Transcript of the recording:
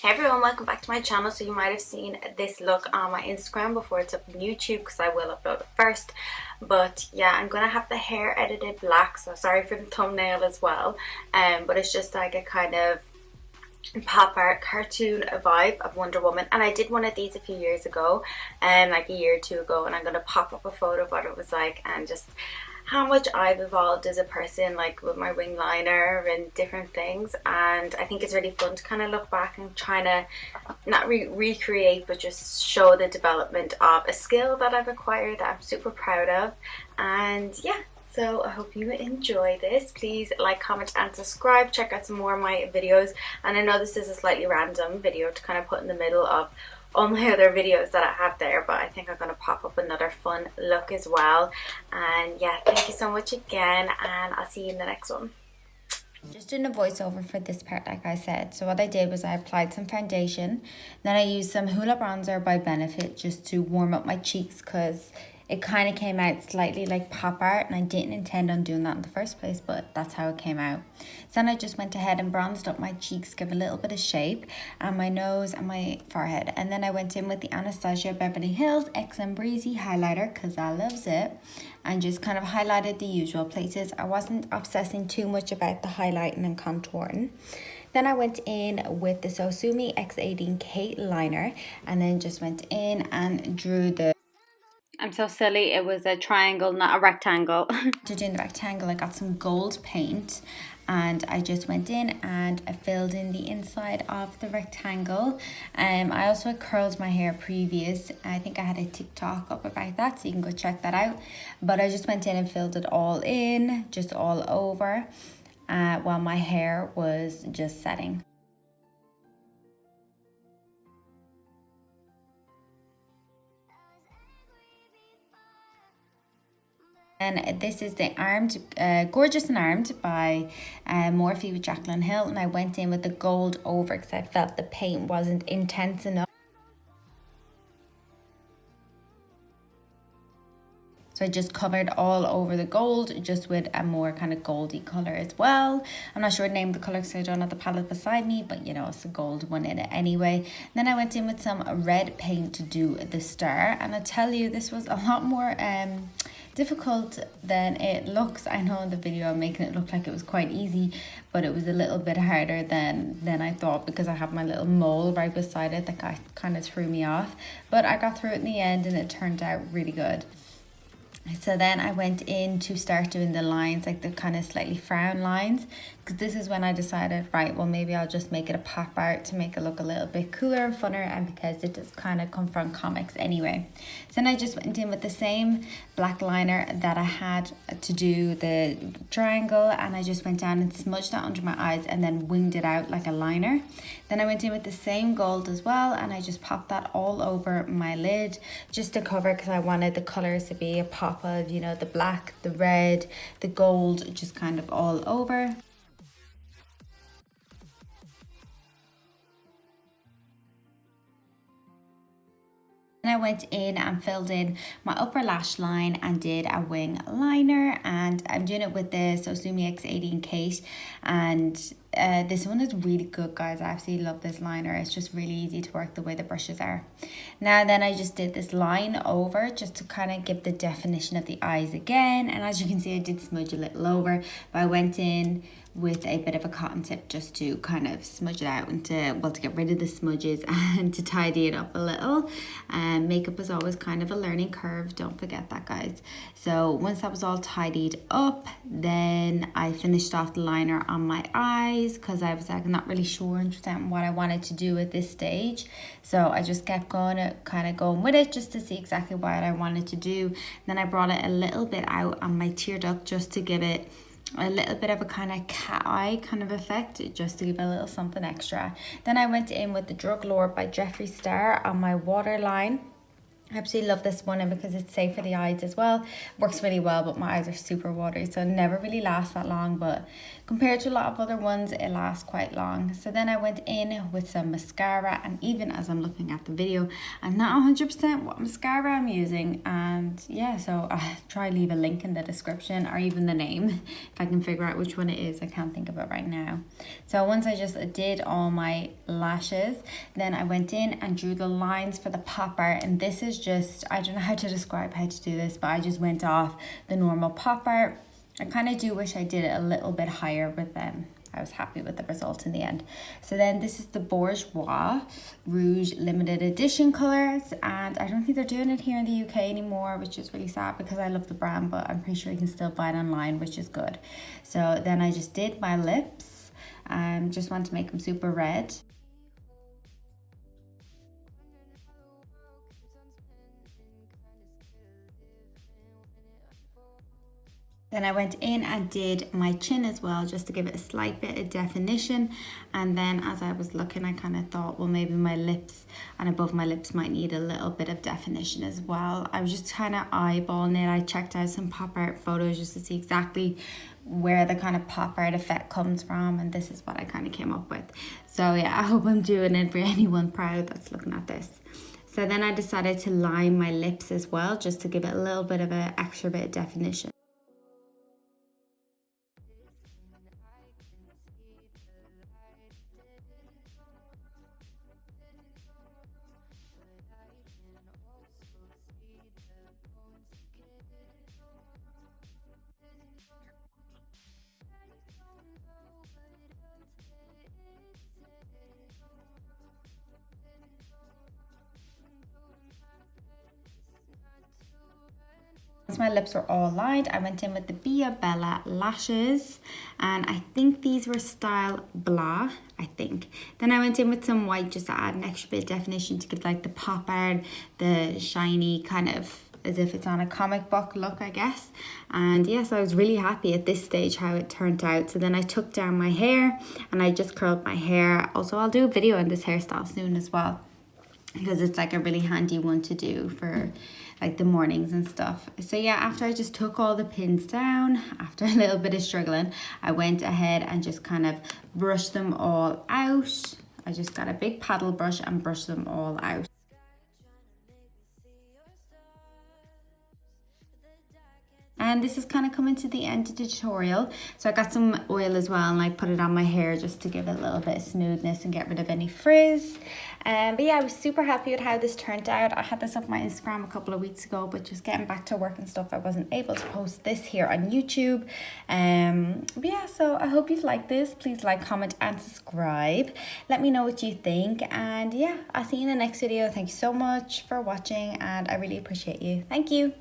Hey everyone, welcome back to my channel. So you might have seen this look on my Instagram before it's up on YouTube because I will upload it first. But yeah, I'm gonna have the hair edited black, so sorry for the thumbnail as well. But it's just like a kind of pop art cartoon vibe of Wonder Woman, and I did one of these a few years ago, like a year or two ago, and I'm gonna pop up a photo of what it was like and just how much I've evolved as a person, like with my wing liner and different things. And I think it's really fun to kind of look back and try to not recreate but just show the development of a skill that I've acquired that I'm super proud of. And yeah, so I hope you enjoy this. Please like, comment and subscribe. Check out some more of my videos. And I know this is a slightly random video to kind of put in the middle of all my other videos that I have there, but I think I'm going to pop up another fun look as well. And yeah, thank you so much again, and I'll see you in the next one. Just doing a voiceover for this part, like I said. So what I did was I applied some foundation, then I used some Hoola bronzer by Benefit just to warm up my cheeks because it kind of came out slightly like pop art, and I didn't intend on doing that in the first place, but that's how it came out. So then I just went ahead and bronzed up my cheeks, give a little bit of shape, and my nose and my forehead. And then I went in with the Anastasia Beverly Hills XM Breezy highlighter because I loves it, and just kind of highlighted the usual places. I wasn't obsessing too much about the highlighting and contouring. Then I went in with the Sosumi X18K liner, and then just went in and drew the... I'm so silly, it was a triangle, not a rectangle. To do the rectangle, I got some gold paint, and I just went in and I filled in the inside of the rectangle. I also curled my hair previous. I think I had a TikTok up about that, so you can go check that out. But I just went in and filled it all in, just all over, while my hair was just setting. And this is the Armed, Gorgeous and Armed by Morphe with Jaclyn Hill. And I went in with the gold over because I felt the paint wasn't intense enough. So I just covered all over the gold, just with a more kind of goldy color as well. I'm not sure the name of the color because I don't have the palette beside me, but you know, it's a gold one in it anyway. And then I went in with some red paint to do the star. And I tell you, this was a lot more difficult than it looks. I know in the video I'm making it look like it was quite easy, but it was a little bit harder than I thought because I have my little mole right beside it that kind of threw me off. But I got through it in the end and it turned out really good. So then I went in to start doing the lines, like the kind of slightly frown lines, because this is when I decided, right, well, maybe I'll just make it a pop art to make it look a little bit cooler and funner, and because it does kind of come from comics anyway. So then I just went in with the same black liner that I had to do the triangle, and I just went down and smudged that under my eyes and then winged it out like a liner. Then I went in with the same gold as well, and I just popped that all over my lid just to cover, because I wanted the colors to be a pop of, you know, the black, the red, the gold, just kind of all over. I went in and filled in my upper lash line and did a wing liner, and I'm doing it with the Sosumi X18 Kate, and this one is really good, guys. I absolutely love this liner. It's just really easy to work the way the brushes are. Now then, I just did this line over just to kind of give the definition of the eyes again, and as you can see, I did smudge a little over, but I went in with a bit of a cotton tip just to kind of smudge it out and to get rid of the smudges and to tidy it up a little. And makeup is always kind of a learning curve, don't forget that, guys. So once that was all tidied up, then I finished off the liner on my eyes because I was like not really sure what I wanted to do at this stage. So I just kept going, kind of going with it just to see exactly what I wanted to do. Then I brought it a little bit out on my tear duct just to give it a little bit of a kind of cat eye kind of effect, just to give a little something extra. Then I went in with the Drug Lord by Jeffree Star on my waterline, I absolutely love this one, and because it's safe for the eyes as well, works really well, but my eyes are super watery, so it never really lasts that long, but compared to a lot of other ones, it lasts quite long. So then I went in with some mascara, and even as I'm looking at the video, I'm not 100% what mascara I'm using, and yeah, so I'll try leave a link in the description, or even the name, if I can figure out which one it is. I can't think of it right now. So once I just did all my lashes, then I went in and drew the lines for the pop art, and this is just, I don't know how to describe how to do this, but I just went off the normal pop art. I kind of do wish I did it a little bit higher, but then I was happy with the result in the end. So then this is the Bourjois Rouge limited edition colours, and I don't think they're doing it here in the UK anymore, which is really sad because I love the brand, but I'm pretty sure you can still buy it online, which is good. So then I just did my lips, just want to make them super red. Then I went in and did my chin as well, just to give it a slight bit of definition. And then as I was looking, I kind of thought, well, maybe my lips and above my lips might need a little bit of definition as well. I was just kind of eyeballing it. I checked out some pop art photos just to see exactly where the kind of pop art effect comes from, and this is what I kind of came up with. So yeah, I hope I'm doing it for anyone proud that's looking at this. So then I decided to line my lips as well, just to give it a little bit of an extra bit of definition. Once my lips were all lined, I went in with the Bia Bella lashes, and I think these were style blah, I think. Then I went in with some white just to add an extra bit of definition to give like the pop art, the shiny kind of as if it's on a comic book look, I guess. And yes, I was really happy at this stage how it turned out. So then I took down my hair and I just curled my hair. Also, I'll do a video on this hairstyle soon as well, because it's like a really handy one to do for like the mornings and stuff. So yeah, after I just took all the pins down, after a little bit of struggling, I went ahead and just kind of brushed them all out. I just got a big paddle brush and brushed them all out. And this is kind of coming to the end of the tutorial. So I got some oil as well, and I put it on my hair just to give it a little bit of smoothness and get rid of any frizz. But yeah, I was super happy with how this turned out. I had this up my Instagram a couple of weeks ago, but just getting back to work and stuff, I wasn't able to post this here on YouTube. But yeah, so I hope you've liked this. Please like, comment and subscribe. Let me know what you think. And yeah, I'll see you in the next video. Thank you so much for watching, and I really appreciate you. Thank you.